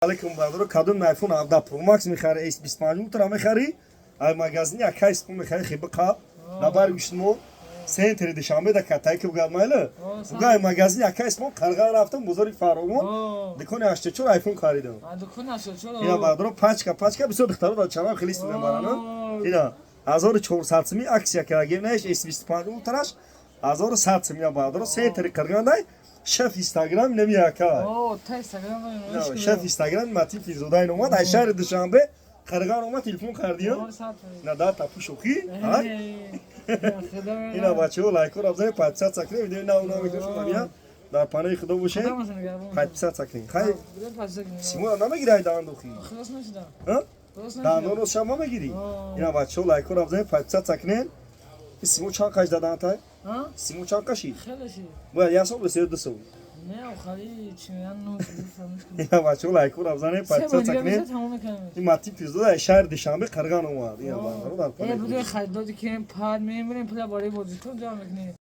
علیکم برادر کدوم آیفون 17 پرو ماکس میخری اس 25 اولترا میخری ای مغازه یک کیس پول میخری خیلی بقا نبر گشتمو سنتر دوشنبه ده کاتای که بگم مایله گای مغازه یک کیس مو قرقار رفتم بزرگ فراغون دکون 84 آیفون خریدم دکون 84 اینا برادر پاچکا بسیار دخترا دا چنان خیلی است میبرن اینا 1400 می اکسیا که اگه نش اس 25 اولتراش 1100 می برادر سنتر قرقان دای شف اینستاگرام نمیاد که تا اینستاگرام نه شف اینستاگرام ماتی فیزودای اومد از شهر دوشنبه قرقان اومد تلفن کردیم نه دا تپو شوخی اینا بچه‌ها لایک رو ابزار 500 سکره ویدیو نه اونا میگه بیا در پانه خدا باشه 500 سکره خیر سیمون نمیگیره دان دوخی خلاص نشدم ها دان رو شما میگیری اینا بچه‌ها لایک رو ابزار 500 سکره سیمون چند کاش دادن تا سیمون چند کاشی خیلی شی باید یا سو بسیار دو نه خالی چی میگن نو اینا بچه‌ها لایک رو ابزار 500 سکره این ماتی فیزودا شهر دوشنبه قرقان اومد اینا یه بده خرید دادی که پاد میبریم پول باری بازیتون جا میکنی